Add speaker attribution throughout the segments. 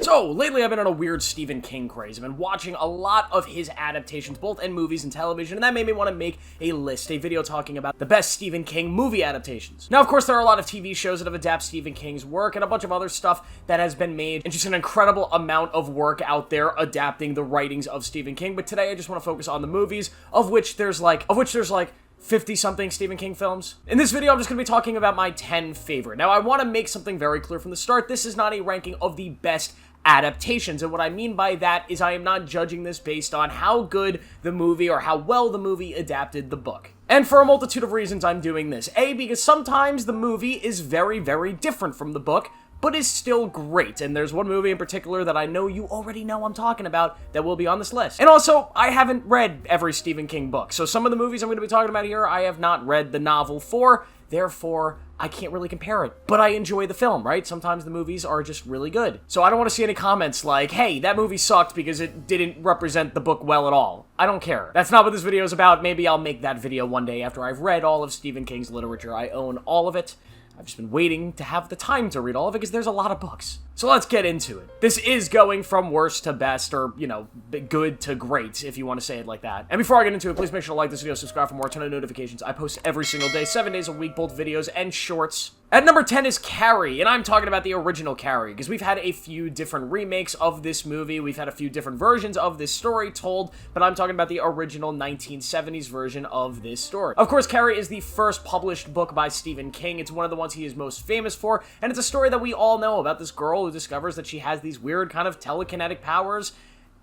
Speaker 1: So, lately I've been on a weird Stephen King craze. I've been watching a lot of his adaptations, both in movies and television, and that made me want to make a video talking about the best Stephen King movie adaptations. Now, of course, there are a lot of TV shows that have adapted Stephen King's work, and a bunch of other stuff that has been made, and just an incredible amount of work out there adapting the writings of Stephen King. But today I just want to focus on the movies, of which there's like 50-something Stephen King films. In this video, I'm just going to be talking about my 10 favorite. Now, I want to make something very clear from the start. This is not a ranking of the best adaptations, and what I mean by that is I am not judging this based on how good the movie or how well the movie adapted the book. And for a multitude of reasons, I'm doing this. A, because sometimes the movie is very, very different from the book, but is still great, and there's one movie in particular that I know you already know I'm talking about that will be on this list. And also, I haven't read every Stephen King book, so some of the movies I'm going to be talking about here, I have not read the novel for, therefore, I can't really compare it. But I enjoy the film, right? Sometimes the movies are just really good. So I don't want to see any comments like, hey, that movie sucked because it didn't represent the book well at all. I don't care. That's not what this video is about. Maybe I'll make that video one day after I've read all of Stephen King's literature. I own all of it. I've just been waiting to have the time to read all of it because there's a lot of books. So let's get into it. This is going from worst to best, or, you know, good to great, if you want to say it like that. And before I get into it, please make sure to like this video, subscribe for more, turn on notifications. I post every single day, 7 days a week, both videos and shorts. At number 10 is Carrie, and I'm talking about the original Carrie, because we've had a few different remakes of this movie, we've had a few different versions of this story told, but I'm talking about the original 1970s version of this story. Of course, Carrie is the first published book by Stephen King. It's one of the ones he is most famous for, and it's a story that we all know about this girl who discovers that she has these weird kind of telekinetic powers.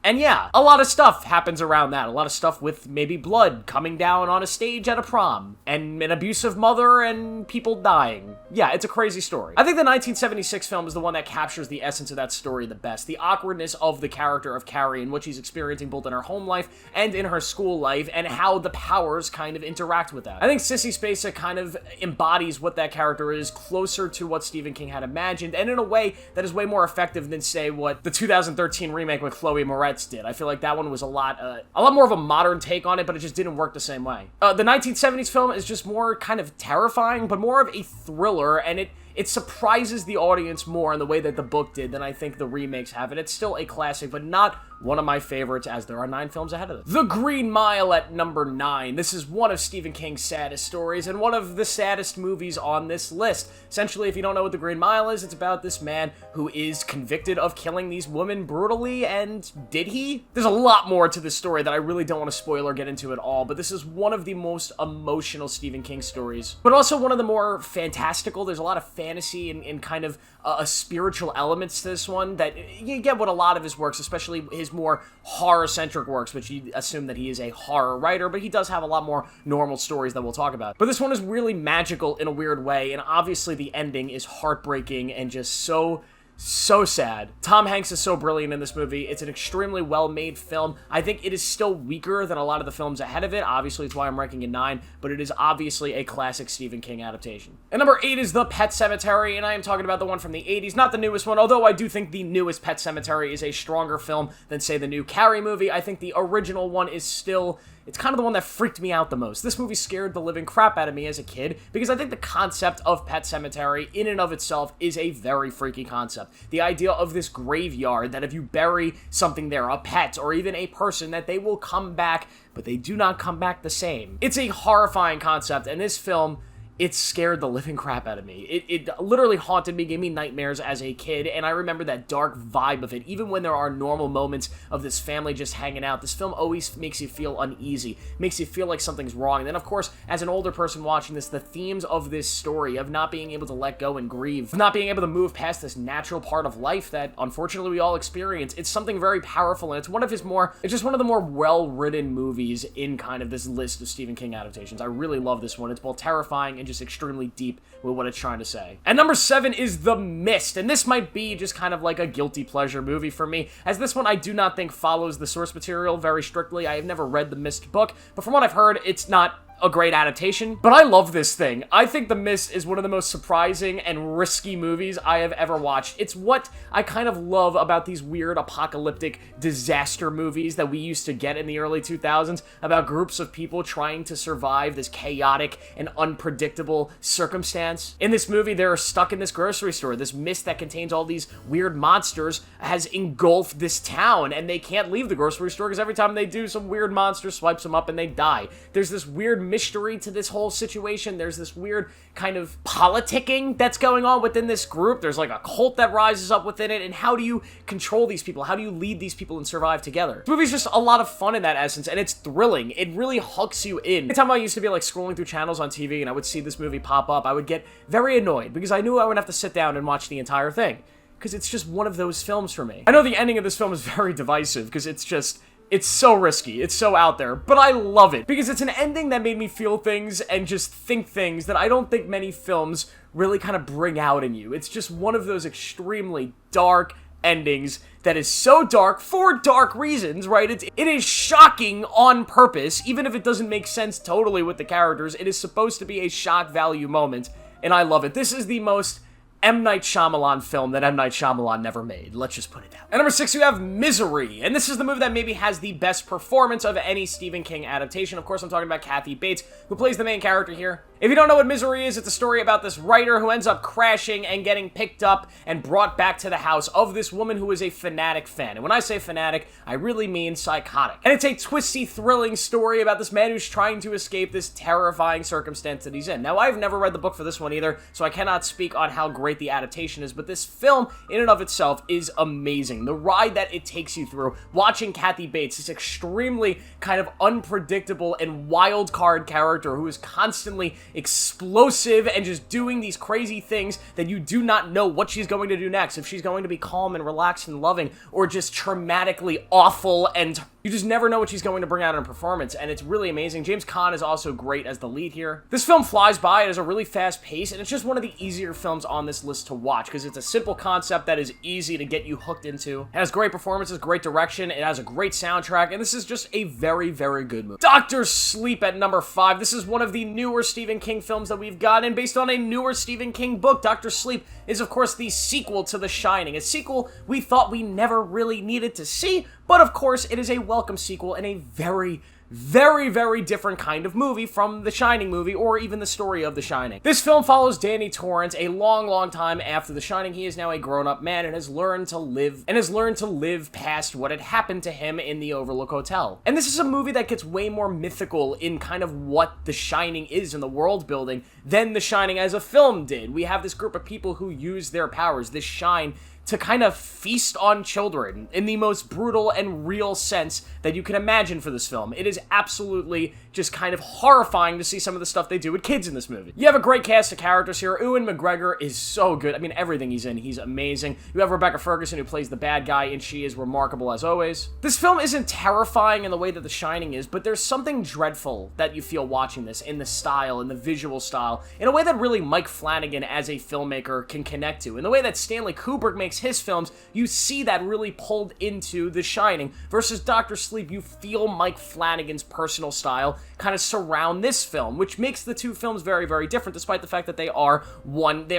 Speaker 1: And yeah, a lot of stuff happens around that. A lot of stuff with maybe blood coming down on a stage at a prom, and an abusive mother, and people dying. Yeah, it's a crazy story. I think the 1976 film is the one that captures the essence of that story the best. The awkwardness of the character of Carrie and what she's experiencing both in her home life and in her school life, and how the powers kind of interact with that. I think Sissy Spacek kind of embodies what that character is, closer to what Stephen King had imagined, and in a way that is way more effective than, say, what the 2013 remake with Chloe Moretz did. I feel like that one was a lot more of a modern take on it, but it just didn't work the same way. The 1970s film is just more kind of terrifying, but more of a thriller, and it surprises the audience more in the way that the book did than I think the remakes have. And it's still a classic, but not one of my favorites, as there are 9 films ahead of it. The Green Mile at number 9. This is one of Stephen King's saddest stories, and one of the saddest movies on this list. Essentially, if you don't know what The Green Mile is, it's about this man who is convicted of killing these women brutally, and did he? There's a lot more to this story that I really don't want to spoil or get into at all, but this is one of the most emotional Stephen King stories, but also one of the more fantastical. There's a lot of fantasy and kind of spiritual elements to this one that you get what a lot of his works, especially his more horror-centric works, which you assume that he is a horror writer, but he does have a lot more normal stories that we'll talk about. But this one is really magical in a weird way, and obviously the ending is heartbreaking and just so sad. Tom Hanks is so brilliant in this movie. It's an extremely well-made film. I think it is still weaker than a lot of the films ahead of it. Obviously, it's why I'm ranking it 9, but it is obviously a classic Stephen King adaptation. And number 8 is The Pet Sematary, and I am talking about the one from the 80s, not the newest one, although I do think the newest Pet Sematary is a stronger film than, say, the new Carrie movie. I think the original one is still... it's kind of the one that freaked me out the most. This movie scared the living crap out of me as a kid, because I think the concept of Pet Sematary in and of itself is a very freaky concept. The idea of this graveyard, that if you bury something there, a pet, or even a person, that they will come back, but they do not come back the same. It's a horrifying concept, and this film... it scared the living crap out of me. It literally haunted me, gave me nightmares as a kid, and I remember that dark vibe of it. Even when there are normal moments of this family just hanging out, this film always makes you feel uneasy, makes you feel like something's wrong. And then, of course, as an older person watching this, the themes of this story, of not being able to let go and grieve, of not being able to move past this natural part of life that, unfortunately, we all experience, it's something very powerful, and it's just one of the more well-written movies in kind of this list of Stephen King adaptations. I really love this one. It's both terrifying and just extremely deep with what it's trying to say. And number 7 is The Mist, and this might be just kind of like a guilty pleasure movie for me, as this one I do not think follows the source material very strictly. I have never read the Mist book, but from what I've heard, it's not a great adaptation, but I love this thing. I think The Mist is one of the most surprising and risky movies I have ever watched. It's what I kind of love about these weird apocalyptic disaster movies that we used to get in the early 2000s about groups of people trying to survive this chaotic and unpredictable circumstance. In this movie, they're stuck in this grocery store. This mist that contains all these weird monsters has engulfed this town, and they can't leave the grocery store because every time they do, some weird monster swipes them up and they die. There's this weird mystery to this whole situation. There's this weird kind of politicking that's going on within this group. There's like a cult that rises up within it, and how do you control these people? How do you lead these people and survive together? This movie's just a lot of fun in that essence, and it's thrilling. It really hooks you in. Every time I used to be like scrolling through channels on TV and I would see this movie pop up, I would get very annoyed because I knew I would have to sit down and watch the entire thing, because it's just one of those films for me. I know the ending of this film is very divisive because it's so risky, it's so out there, but I love it because it's an ending that made me feel things and just think things that I don't think many films really kind of bring out in you. It's just one of those extremely dark endings that is so dark for dark reasons, right? It is shocking on purpose, even if it doesn't make sense totally with the characters. It is supposed to be a shock value moment, and I love it. This is the most M. Night Shyamalan film that M. Night Shyamalan never made. Let's just put it down. At number 6, we have Misery, and this is the movie that maybe has the best performance of any Stephen King adaptation. Of course, I'm talking about Kathy Bates, who plays the main character here. If you don't know what Misery is, it's a story about this writer who ends up crashing and getting picked up and brought back to the house of this woman who is a fanatic fan. And when I say fanatic, I really mean psychotic. And it's a twisty, thrilling story about this man who's trying to escape this terrifying circumstance that he's in. Now, I've never read the book for this one either, so I cannot speak on how great the adaptation is, but this film, in and of itself, is amazing. The ride that it takes you through, watching Kathy Bates, this extremely kind of unpredictable and wild card character who is constantly explosive and just doing these crazy things that you do not know what she's going to do next, if she's going to be calm and relaxed and loving, or just traumatically awful, and you just never know what she's going to bring out in a performance, and it's really amazing. James Caan is also great as the lead here. This film flies by. It has a really fast pace, and it's just one of the easier films on this list to watch because it's a simple concept that is easy to get you hooked into. It has great performances, great direction, it has a great soundtrack, and this is just a very, very good movie. Dr. Sleep at number 5. This is one of the newer Stephen King films that we've gotten based on a newer Stephen King book. Dr. Sleep is, of course, the sequel to The Shining, a sequel we thought we never really needed to see, but of course, it is a welcome sequel and a very, very, very different kind of movie from The Shining movie, or even the story of The Shining. This film follows Danny Torrance a long, long time after The Shining. He is now a grown-up man and has learned to live past what had happened to him in the Overlook Hotel. And this is a movie that gets way more mythical in kind of what The Shining is in the world building than The Shining as a film did. We have this group of people who use their powers, this shine, to kind of feast on children in the most brutal and real sense that you can imagine for this film. It is absolutely just kind of horrifying to see some of the stuff they do with kids in this movie. You have a great cast of characters here. Ewan McGregor is so good. I mean, everything he's in, he's amazing. You have Rebecca Ferguson, who plays the bad guy, and she is remarkable as always. This film isn't terrifying in the way that The Shining is, but there's something dreadful that you feel watching this in the style, in the visual style, in a way that really Mike Flanagan as a filmmaker can connect to. In the way that Stanley Kubrick makes his films, you see that really pulled into The Shining. Versus Dr. Sleep, you feel Mike Flanagan's personal style kind of surround this film, which makes the two films very, very different, despite the fact that they are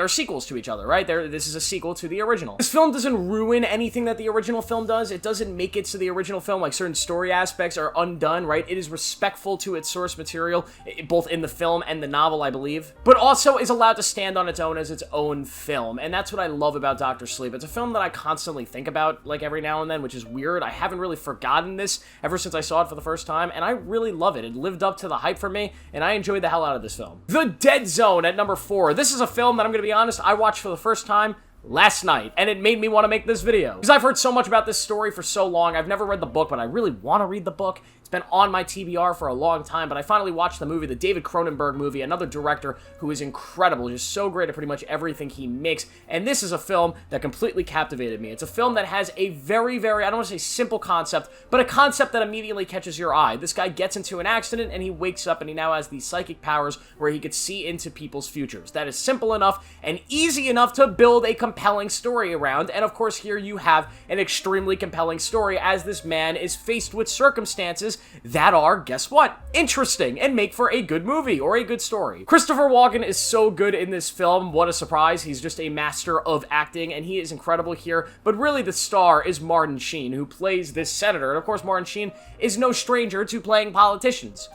Speaker 1: sequels to each other, right? This is a sequel to the original. This film doesn't ruin anything that the original film does. It doesn't make it so the original film, like certain story aspects, are undone, right? It is respectful to its source material, both in the film and the novel, I believe, but also is allowed to stand on its own as its own film, and that's what I love about Dr. Sleep. It's a film that I constantly think about, like, every now and then, which is weird. I haven't really forgotten this ever since I saw it for the first time, and I really love it. It lived up to the hype for me, and I enjoyed the hell out of this film. The Dead Zone at number 4. This is a film that I'm going to be honest, I watched for the first time last night, and it made me want to make this video. Because I've heard so much about this story for so long. I've never read the book, but I really want to read the book. It's been on my TBR for a long time, but I finally watched the movie, the David Cronenberg movie, another director who is incredible, just so great at pretty much everything he makes, and this is a film that completely captivated me. It's a film that has a very, very, I don't want to say simple concept, but a concept that immediately catches your eye. This guy gets into an accident, and he wakes up, and he now has these psychic powers where he could see into people's futures. That is simple enough and easy enough to build a compelling story around, and of course here you have an extremely compelling story as this man is faced with circumstances that are, guess what, interesting and make for a good movie or a good story. Christopher Walken is so good in this film. What a surprise. He's just a master of acting, and he is incredible here. But really, the star is Martin Sheen, who plays this senator. And of course, Martin Sheen is no stranger to playing politicians.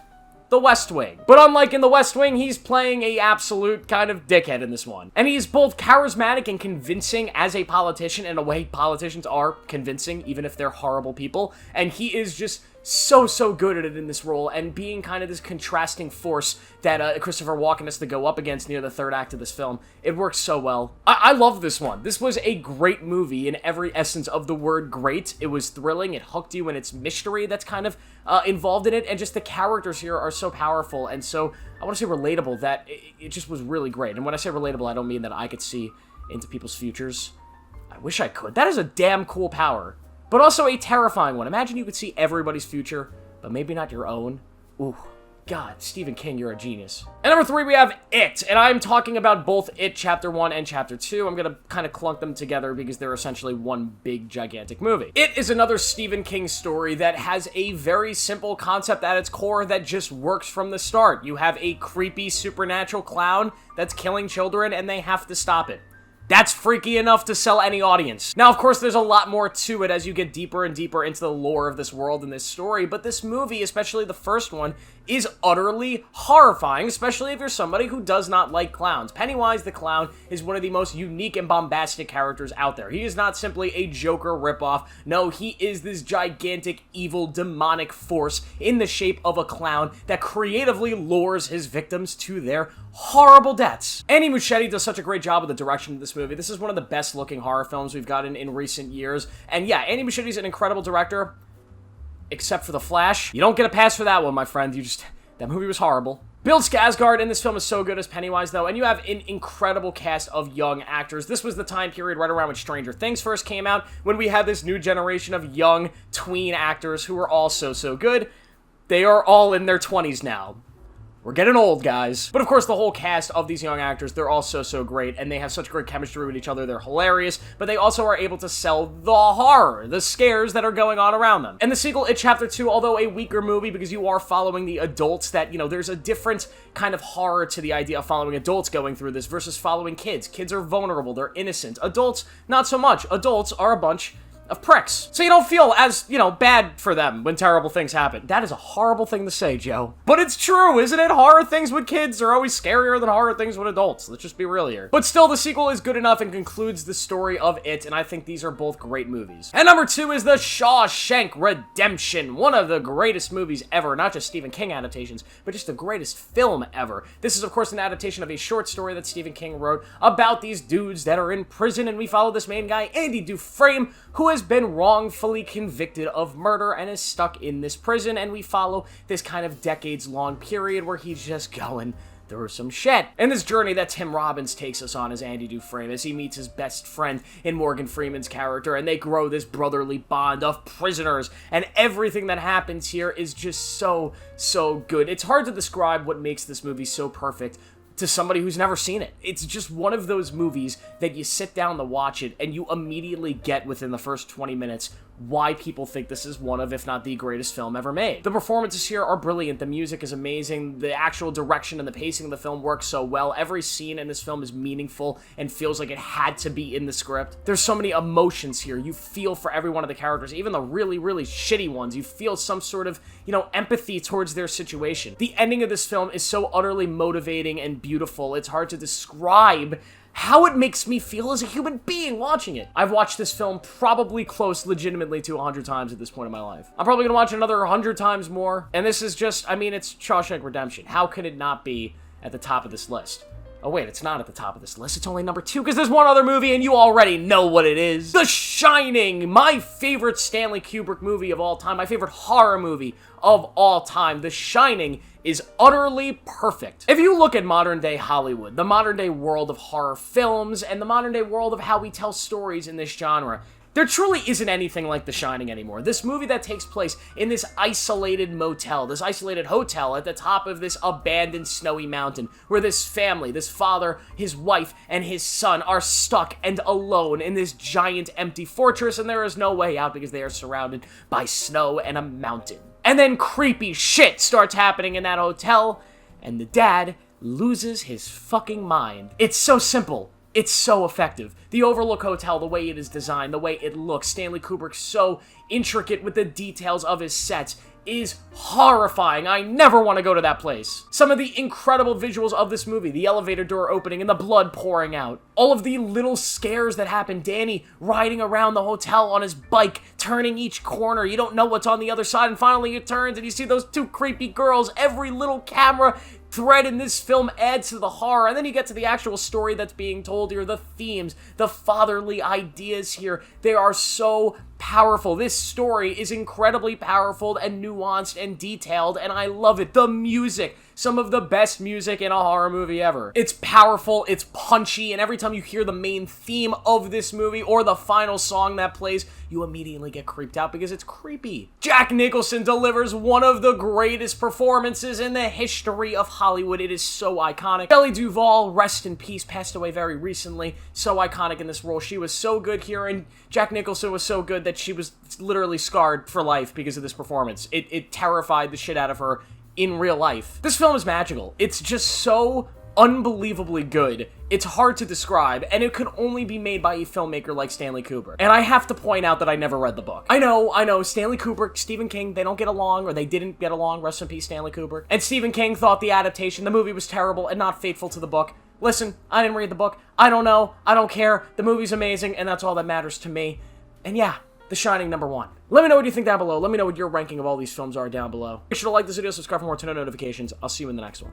Speaker 1: The West Wing. But unlike in The West Wing, he's playing a absolute kind of dickhead in this one. And he's both charismatic and convincing as a politician, in a way politicians are convincing, even if they're horrible people. And he is just so good at it in this role, and being kind of this contrasting force that Christopher Walken has to go up against near the third act of this film. It works so well. I love this one. This was a great movie in every essence of the word great. It was thrilling, it hooked you, and it's mystery that's kind of involved in it, and just the characters here are so powerful and so, I want to say relatable, that it just was really great. And when I say relatable, I don't mean that I could see into people's futures. I wish I could. That is a damn cool power. But also a terrifying one. Imagine you could see everybody's future, but maybe not your own. Ooh, God, Stephen King, you're a genius. And number 3, we have It. And I'm talking about both It Chapter 1 and Chapter 2. I'm gonna kind of clunk them together because they're essentially one big, gigantic movie. It is another Stephen King story that has a very simple concept at its core that just works from the start. You have a creepy, supernatural clown that's killing children, and they have to stop it. That's freaky enough to sell any audience. Now, of course, there's a lot more to it as you get deeper and deeper into the lore of this world and this story, but this movie, especially the first one, is utterly horrifying, especially if you're somebody who does not like clowns. Pennywise the Clown is one of the most unique and bombastic characters out there. He is not simply a Joker ripoff. No, he is this gigantic, evil, demonic force in the shape of a clown that creatively lures his victims to their horrible deaths. Andy Muschietti does such a great job with the direction of this movie. This is one of the best looking horror films we've gotten in recent years. And yeah, Andy Muschietti's an incredible director, except for The Flash. You don't get a pass for that one, my friend. That movie was horrible. Bill Skarsgård in this film is so good as Pennywise, though, and you have an incredible cast of young actors. This was the time period right around when Stranger Things first came out, when we had this new generation of young tween actors who were all so good. They are all in their 20s now. We're getting old, guys. But of course, the whole cast of these young actors, they're all so great, and they have such great chemistry with each other. They're hilarious, but they also are able to sell the horror, the scares that are going on around them. And the sequel, It Chapter 2, although a weaker movie because you are following the adults, that, you know, there's a different kind of horror to the idea of following adults going through this versus following kids. Kids are vulnerable, they're innocent. Adults, not so much. Adults are a bunch of pricks. So you don't feel as, you know, bad for them when terrible things happen. That is a horrible thing to say, Joe. But it's true, isn't it? Horror things with kids are always scarier than horror things with adults. Let's just be real here. But still, the sequel is good enough and concludes the story of It, and I think these are both great movies. And number 2 is The Shawshank Redemption, one of the greatest movies ever, not just Stephen King adaptations, but just the greatest film ever. This is, of course, an adaptation of a short story that Stephen King wrote about these dudes that are in prison, and we follow this main guy, Andy Dufresne, who has been wrongfully convicted of murder and is stuck in this prison, and we follow this kind of decades-long period where he's just going through some shit. And this journey that Tim Robbins takes us on as Andy Dufresne, as he meets his best friend in Morgan Freeman's character, and they grow this brotherly bond of prisoners, and everything that happens here is just so good. It's hard to describe what makes this movie so perfect to somebody who's never seen it. It's just one of those movies that you sit down to watch it and you immediately get within the first 20 minutes why people think this is one of, if not the greatest film ever made. The performances here are brilliant. The music is amazing. The actual direction and the pacing of the film works so well. Every scene in this film is meaningful and feels like it had to be in the script. There's so many emotions here. You feel for every one of the characters, even the really shitty ones. You feel some sort of, you know, empathy towards their situation. The ending of this film is so utterly motivating and beautiful. It's hard to describe how it makes me feel as a human being watching it. I've watched this film probably close legitimately to 100 times at this point in my life. I'm probably gonna watch it another 100 times more, and this is just, I mean, it's Shawshank Redemption. How could it not be at the top of this list? Oh wait, it's not at the top of this list. It's only number 2 because there's one other movie and you already know what it is. The Shining, my favorite Stanley Kubrick movie of all time, my favorite horror movie of all time. The Shining is utterly perfect. If you look at modern day Hollywood, the modern day world of horror films, and the modern day world of how we tell stories in this genre, There truly isn't anything like The Shining anymore. This movie that takes place in this isolated motel, this isolated hotel at the top of this abandoned snowy mountain, where this family, this father, his wife, and his son are stuck and alone in this giant empty fortress, and there is no way out because they are surrounded by snow and a mountain. And then creepy shit starts happening in that hotel, and the dad loses his fucking mind. It's so simple. It's so effective. The Overlook Hotel, the way it is designed, the way it looks, Stanley Kubrick's so intricate with the details of his sets, is horrifying. I never want to go to that place. Some of the incredible visuals of this movie, the elevator door opening and the blood pouring out. All of the little scares that happen. Danny riding around the hotel on his bike, turning each corner. You don't know what's on the other side, and finally it turns and you see those two creepy girls. Every little camera thread in this film adds to the horror, and then you get to the actual story that's being told here, the themes, the fatherly ideas here. They are so powerful. This story is incredibly powerful and nuanced and detailed, and I love it. The music, some of the best music in a horror movie ever. It's powerful, it's punchy, and every time you hear the main theme of this movie or the final song that plays, you immediately get creeped out because it's creepy. Jack Nicholson delivers one of the greatest performances in the history of Hollywood. It is so iconic. Shelley Duvall, rest in peace, passed away very recently. So iconic in this role. She was so good here, and Jack Nicholson was so good that she was literally scarred for life because of this performance. It terrified the shit out of her in real life. This film is magical. It's just so unbelievably good. It's hard to describe, and it could only be made by a filmmaker like Stanley Kubrick. And I have to point out that I never read the book. I know, Stanley Kubrick, Stephen King, they don't get along, or they didn't get along, rest in peace, Stanley Kubrick. And Stephen King thought the adaptation, the movie was terrible and not faithful to the book. Listen, I didn't read the book. I don't know. I don't care. The movie's amazing, and that's all that matters to me. And yeah, The Shining #1. Let me know what you think down below. Let me know what your ranking of all these films are down below. Make sure to like this video, subscribe for more, turn on notifications. I'll see you in the next one.